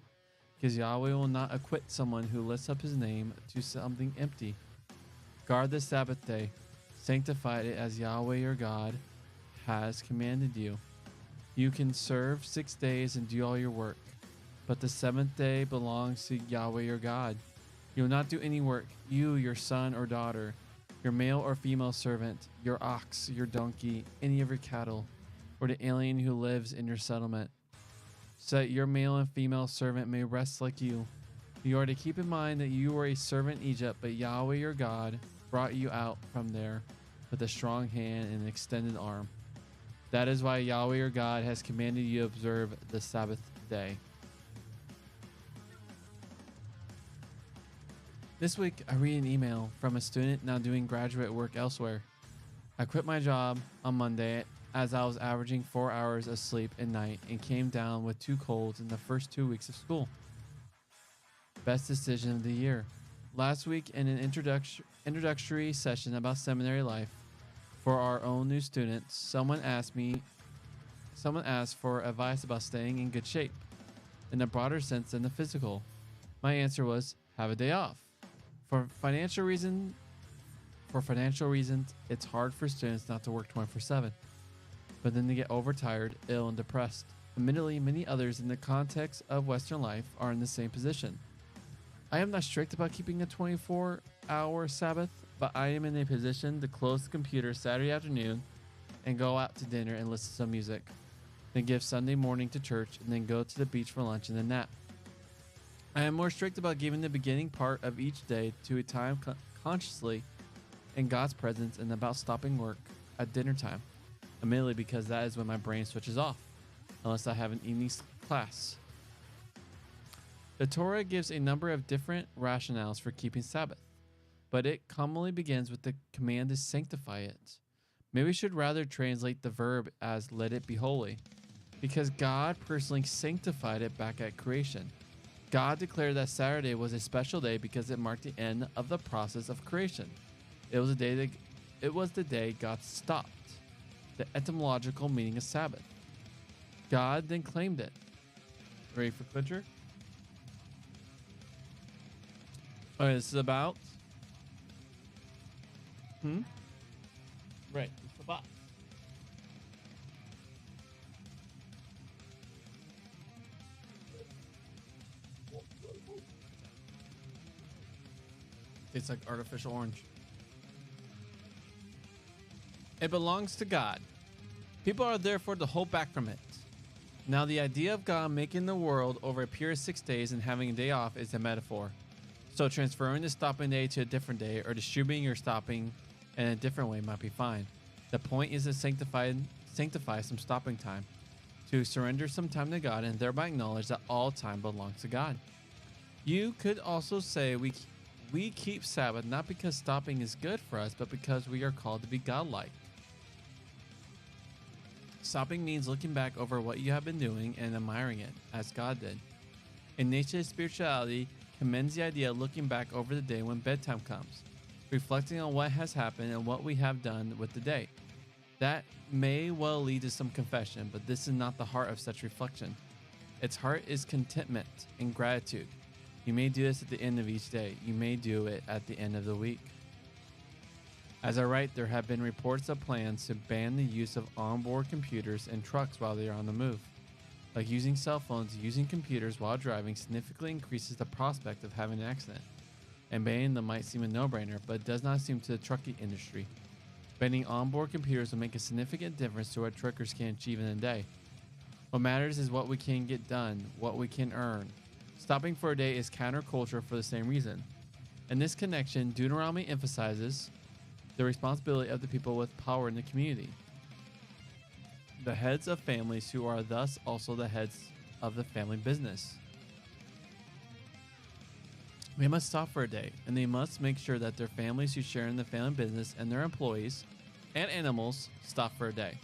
Speaker 2: because Yahweh will not acquit someone who lifts up his name to something empty. Guard the Sabbath day, sanctify it as Yahweh your God has commanded you. You can serve 6 days and do all your work, but the seventh day belongs to Yahweh your God. You will not do any work, you, your son or daughter, your male or female servant, your ox, your donkey, any of your cattle, or the alien who lives in your settlement, so that your male and female servant may rest like you. You are to keep in mind that you were a servant in Egypt, but Yahweh your God brought you out from there with a strong hand and an extended arm. That is why Yahweh your God has commanded you to observe the Sabbath day." This week, I read an email from a student now doing graduate work elsewhere. I quit my job on Monday as I was averaging 4 hours of sleep a night and came down with 2 colds in the first 2 weeks of school. Best decision of the year. Last week in an introductory session about seminary life for our own new students, someone asked for advice about staying in good shape in a broader sense than the physical. My answer was, have a day off. For financial reasons, it's hard for students not to work 24/7, but then they get overtired, ill, and depressed. Admittedly, many others in the context of Western life are in the same position. I am not strict about keeping a 24-hour Sabbath, but I am in a position to close the computer Saturday afternoon and go out to dinner and listen to some music, then give Sunday morning to church, and then go to the beach for lunch and then nap. I am more strict about giving the beginning part of each day to a time consciously in God's presence and about stopping work at dinner time, admittedly because that is when my brain switches off, unless I have an evening class. The Torah gives a number of different rationales for keeping Sabbath, but it commonly begins with the command to sanctify it. Maybe we should rather translate the verb as let it be holy, because God personally sanctified it back at creation. God declared that Saturday was a special day because it marked the end of the process of creation. It was the day God stopped, the etymological meaning of Sabbath. God then claimed it. Ready for Clincher? Okay, this is about. Right, it's about. Tastes like artificial orange. It belongs to God. People are therefore to hold back from it. Now, the idea of God making the world over a period of 6 days and having a day off is a metaphor. So transferring the stopping day to a different day or distributing your stopping in a different way might be fine. The point is to sanctify some stopping time, to surrender some time to God and thereby acknowledge that all time belongs to God. You could also say we keep Sabbath not because stopping is good for us, but because we are called to be godlike. Stopping means looking back over what you have been doing and admiring it, as God did. In Nietzsche's spirituality commends the idea of looking back over the day when bedtime comes, reflecting on what has happened and what we have done with the day. That may well lead to some confession, but this is not the heart of such reflection. Its heart is contentment and gratitude. You may do this at the end of each day. You may do it at the end of the week. As I write, there have been reports of plans to ban the use of onboard computers in trucks while they are on the move. Like using cell phones, using computers while driving significantly increases the prospect of having an accident. And banning them might seem a no-brainer, but it does not seem to the trucking industry. Banning onboard computers will make a significant difference to what truckers can achieve in a day. What matters is what we can get done, what we can earn. Stopping for a day is counterculture for the same reason. In this connection, Deuteronomy emphasizes the responsibility of the people with power in the community, the heads of families who are thus also the heads of the family business. They must stop for a day, and they must make sure that their families who share in the family business and their employees and animals stop for a day.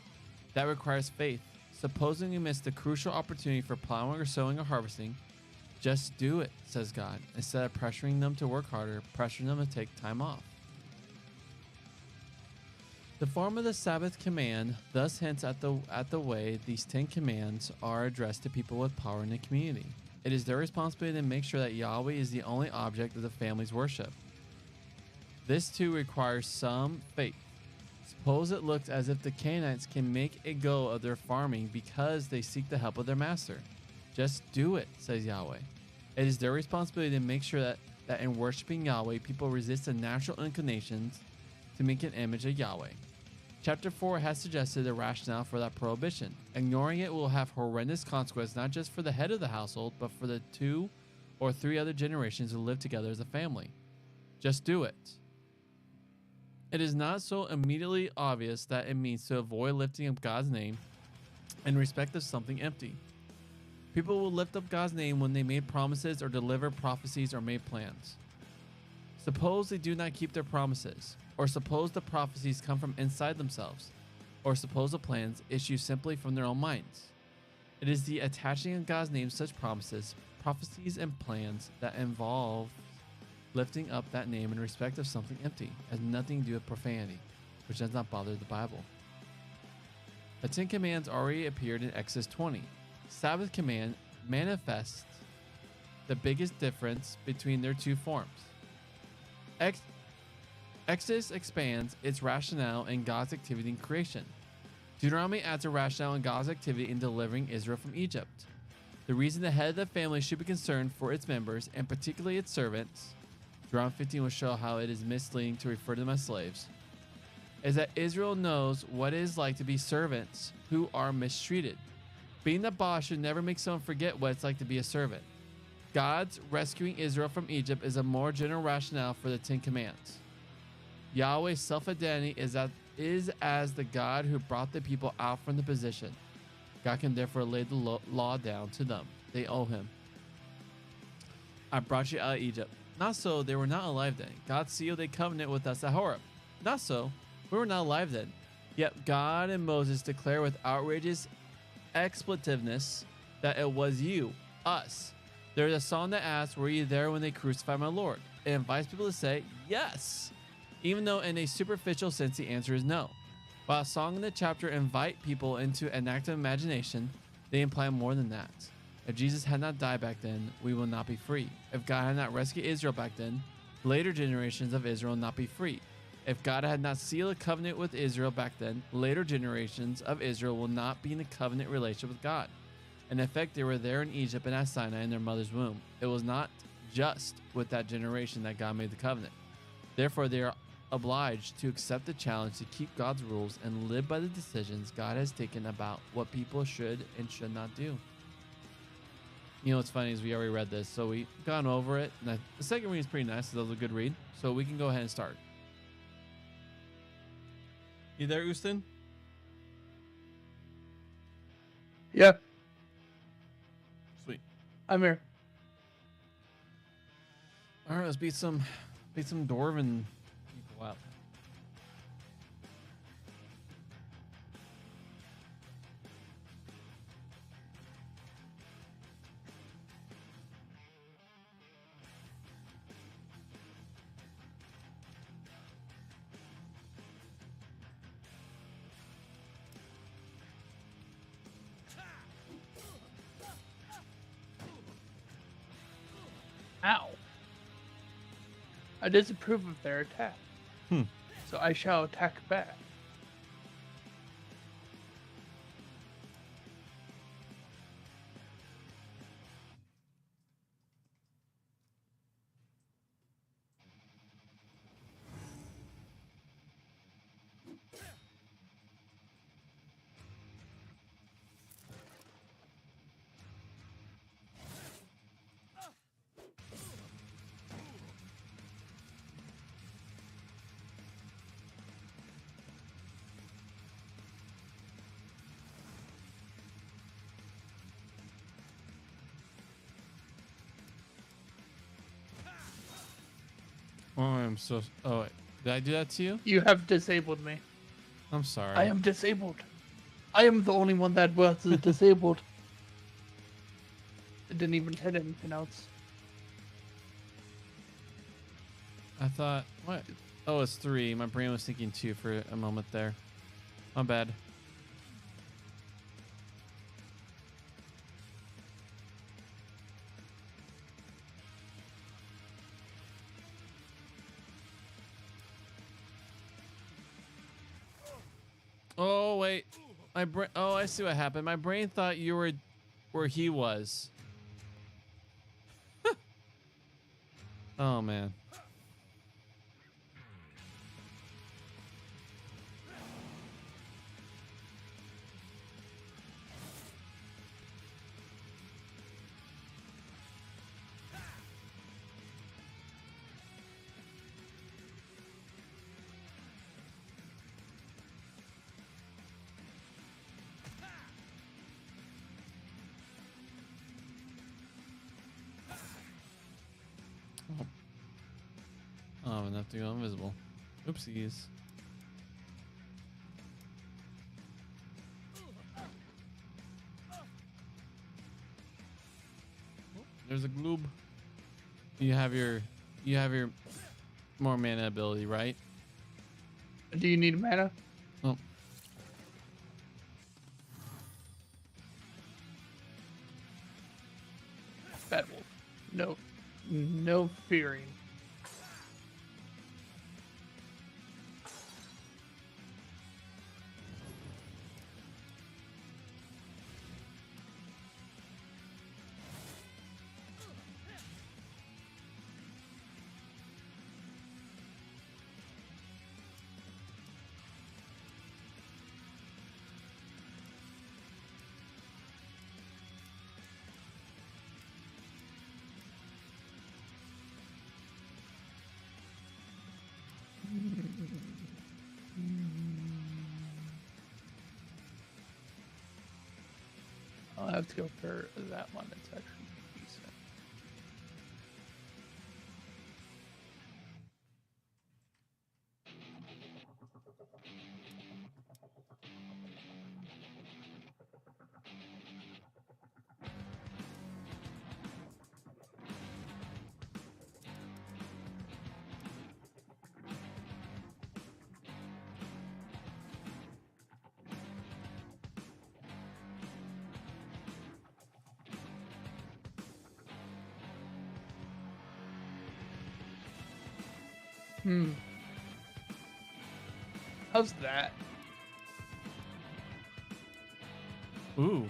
Speaker 2: That requires faith. Supposing you miss the crucial opportunity for plowing or sowing or harvesting, just do it, says God. Instead of pressuring them to work harder, pressure them to take time off. The form of the Sabbath command thus hints at the way these 10 commands are addressed to people with power in the community. It is their responsibility to make sure that Yahweh is the only object of the family's worship. This too requires some faith. Suppose it looks as if the Canaanites can make a go of their farming because they seek the help of their master. Just do it, says Yahweh. It is their responsibility to make sure that in worshiping Yahweh, people resist the natural inclinations to make an image of Yahweh. Chapter 4 has suggested a rationale for that prohibition. Ignoring it will have horrendous consequences not just for the head of the household, but for the 2 or 3 other generations who live together as a family. Just do it. It is not so immediately obvious that it means to avoid lifting up God's name in respect of something empty. People will lift up God's name when they made promises or deliver prophecies or made plans. Suppose they do not keep their promises, or suppose the prophecies come from inside themselves, or suppose the plans issue simply from their own minds. It is the attaching of God's name to such promises, prophecies, and plans that involve lifting up that name in respect of something empty, has nothing to do with profanity, which does not bother the Bible. The 10 Commands already appeared in Exodus 20. Sabbath command manifests the biggest difference between their two forms. Exodus expands its rationale in God's activity in creation. Deuteronomy adds a rationale in God's activity in delivering Israel from Egypt. The reason the head of the family should be concerned for its members, and particularly its servants, Deuteronomy 15 will show how it is misleading to refer to them as slaves, is that Israel knows what it is like to be servants who are mistreated. Being the boss should never make someone forget what it's like to be a servant. God's rescuing Israel from Egypt is a more general rationale for the 10 Commands. Yahweh's self-identity is as the God who brought the people out from the position. God can therefore lay the law down to them. They owe him. I brought you out of Egypt. Not so, they were not alive then. God sealed a covenant with us at Horeb. Not so, we were not alive then. Yet God and Moses declare with outrageous expletiveness that it was you, us. There's a song that asks, "Were you there when they crucified my Lord?" It invites people to say yes, even though in a superficial sense the answer is no. While a song in the chapter invite people into an act of imagination, they imply more than that. If Jesus had not died back then, we will not be free. If God had not rescued Israel back then, later generations of Israel will not be free. If God had not sealed a covenant with Israel back then, later generations of Israel will not be in a covenant relationship with God. In effect, they were there in Egypt and at Sinai in their mother's womb. It was not just with that generation that God made the covenant. Therefore, they are obliged to accept the challenge to keep God's rules and live by the decisions God has taken about what people should and should not do. You know what's funny is we already read this, so we've gone over it. And the second reading is pretty nice, so that was a good read. So we can go ahead and start. You there, Ustin?
Speaker 1: Yeah,
Speaker 2: Sweet.
Speaker 1: I'm here.
Speaker 2: All right, let's beat some dwarven people out.
Speaker 1: Ow. I disapprove of their attack. So I shall attack back.
Speaker 2: Oh, I'm so. Oh, wait. Did I do that to you?
Speaker 1: You have disabled me.
Speaker 2: I'm sorry.
Speaker 1: I am disabled. I am the only one that was disabled. It didn't even hit anything else.
Speaker 2: I thought, what? Oh, it's 3. My brain was thinking 2 for a moment there. My bad. Oh, wait. My brain. Oh, I see what happened. My brain thought you were where he was. Oh, man. Oh, enough to go invisible. Oopsies. There's a gloob. You have your more mana ability, right?
Speaker 1: Do you need mana?
Speaker 2: Oh.
Speaker 1: Bad wolf. No fearing. I'll have to go for that one. It's actually decent. Hmm. How's that?
Speaker 2: Ooh,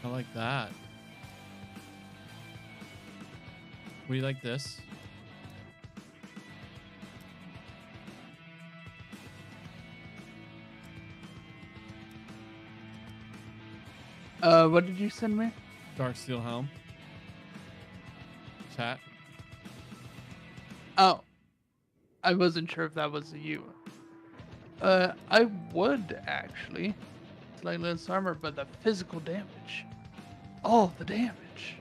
Speaker 2: I like that. We like this.
Speaker 1: What did you send me?
Speaker 2: Dark steel helm. Chat.
Speaker 1: Oh, I wasn't sure if that was you. I would actually. Slightly less armor, but the physical damage. Oh, the damage.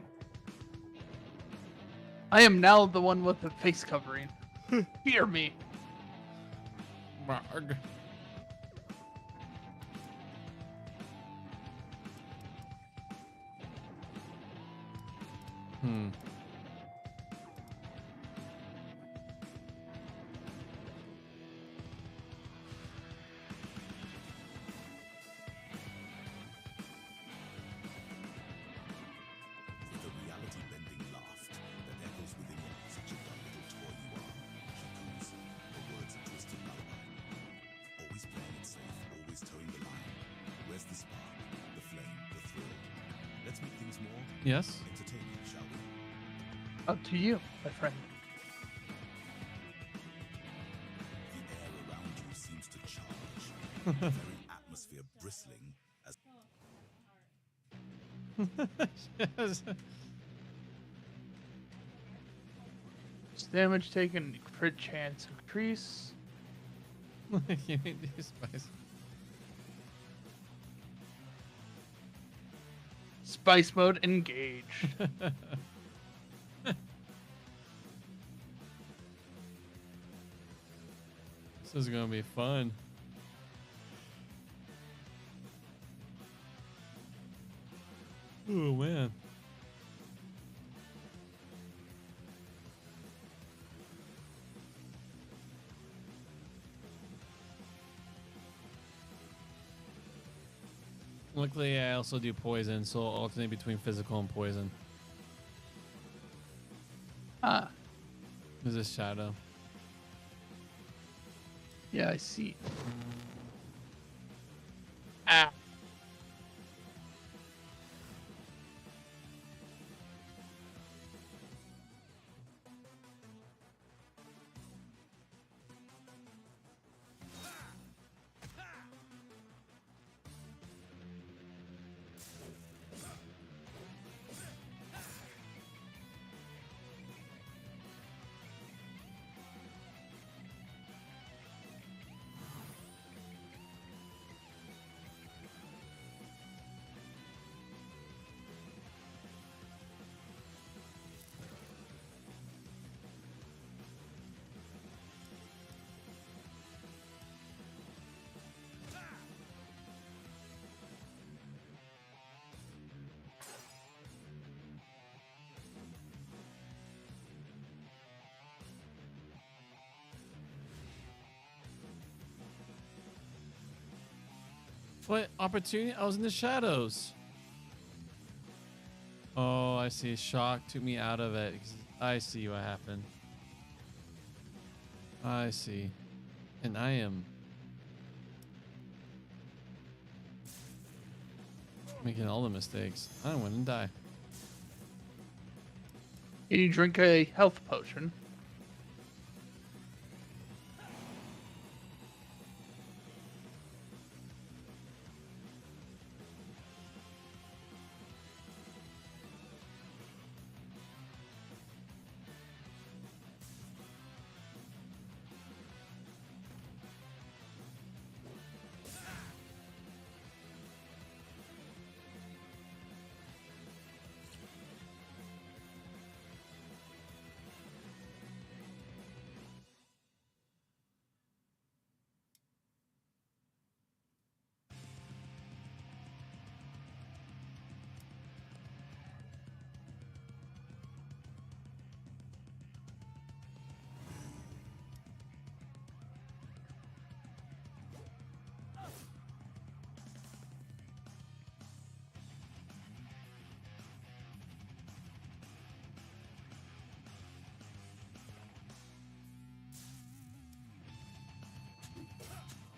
Speaker 1: I am now the one with the face covering. Fear me.
Speaker 2: Marg. Hmm.
Speaker 5: With a reality-bending laugh that echoes within you, such a dumb little toy you are, she coos, her words a twisted lullaby. Always playing it safe, always towing the line. Where's the spark, the flame, the thrill? Let's make things more
Speaker 2: Yes.
Speaker 5: entertaining, shall we?
Speaker 1: Up to you, my friend.
Speaker 5: The air around you seems to charge, the very atmosphere bristling as
Speaker 2: Yes.
Speaker 1: Damage taken, crit chance increase.
Speaker 2: You need these spice.
Speaker 1: Spice mode engage.
Speaker 2: This is gonna be fun. Oh man. Luckily, I also do poison, so I'll alternate between physical and poison.
Speaker 1: Ah,
Speaker 2: This is shadow.
Speaker 1: yeah, I see. Ah.
Speaker 2: What opportunity? I was in the shadows. Oh, I see. Shock took me out of it. I see what happened. I see. And I am making all the mistakes. I win and die.
Speaker 1: Can you drink a health potion?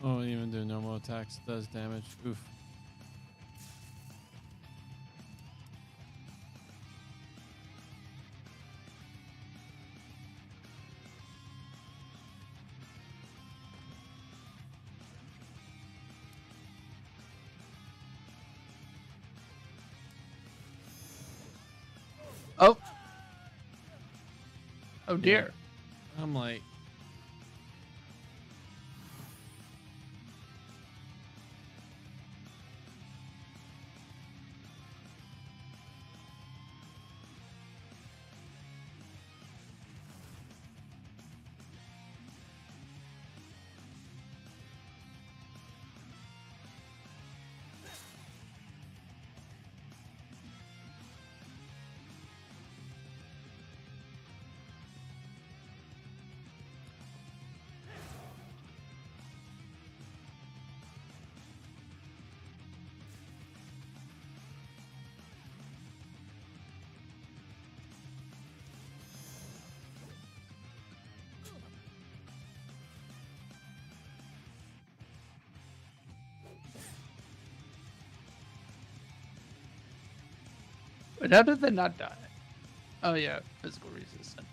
Speaker 2: Oh, even do normal attacks does damage. Oof.
Speaker 1: Oh. Oh dear.
Speaker 2: I'm like,
Speaker 1: But how did they not die? Oh yeah, physical resistance.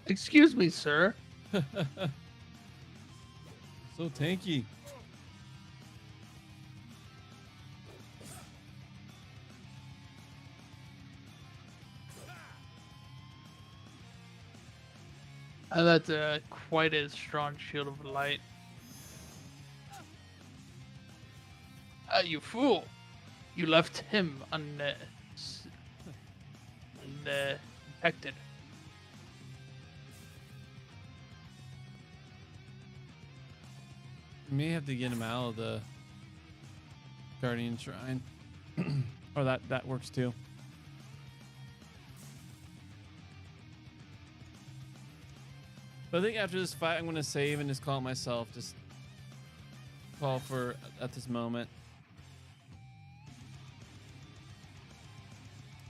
Speaker 1: Excuse me, sir.
Speaker 2: so tanky.
Speaker 1: That's quite a strong shield of light. You fool! You left him undetected.
Speaker 2: You may have to get him out of the Guardian Shrine. Or that works too. But I think after this fight, I'm going to save and just call it myself. Just call for at this moment.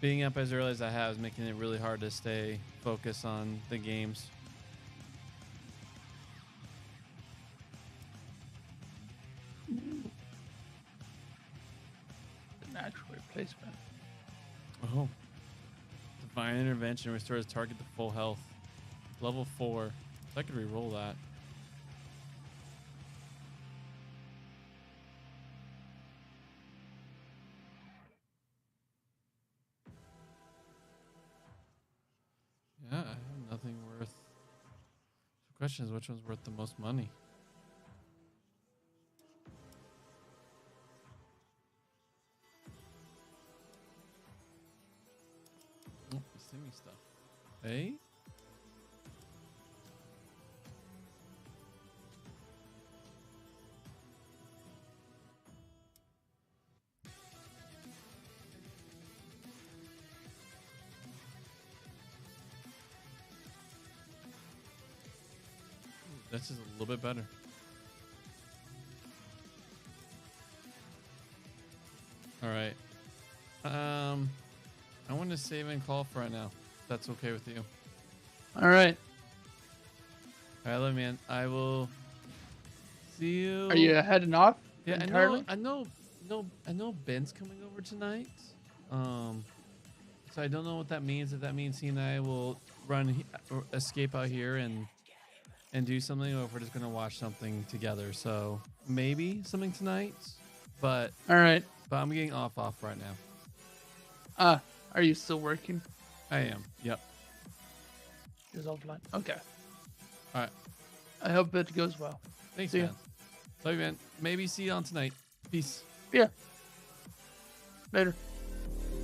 Speaker 2: Being up as early as I have is making it really hard to stay focused on the games.
Speaker 1: The natural replacement.
Speaker 2: Oh. Divine Intervention restores target to full health. Level 4. So I could re-roll that. Yeah, I have nothing worth. The question is, which one's worth the most money? Oh, Simi stuff. Hey? That's just a little bit better. All right. I want to save and call for right now. If that's okay with you.
Speaker 1: All right.
Speaker 2: All right, love, man. I will see you.
Speaker 1: Are you heading off?
Speaker 2: Yeah,
Speaker 1: entirely?
Speaker 2: I know Ben's coming over tonight. So I don't know what that means. If that means he and I will or escape out here and do something, or if we're just gonna watch something together. So maybe something tonight, but
Speaker 1: All right.
Speaker 2: I'm getting off right now.
Speaker 1: Are you still working?
Speaker 2: I am. Yep.
Speaker 1: Is offline. Okay.
Speaker 2: All right.
Speaker 1: I hope it goes well.
Speaker 2: Thanks,
Speaker 1: See ya.
Speaker 2: man. Love you, man. Maybe see you on tonight. Peace.
Speaker 1: Yeah. Later.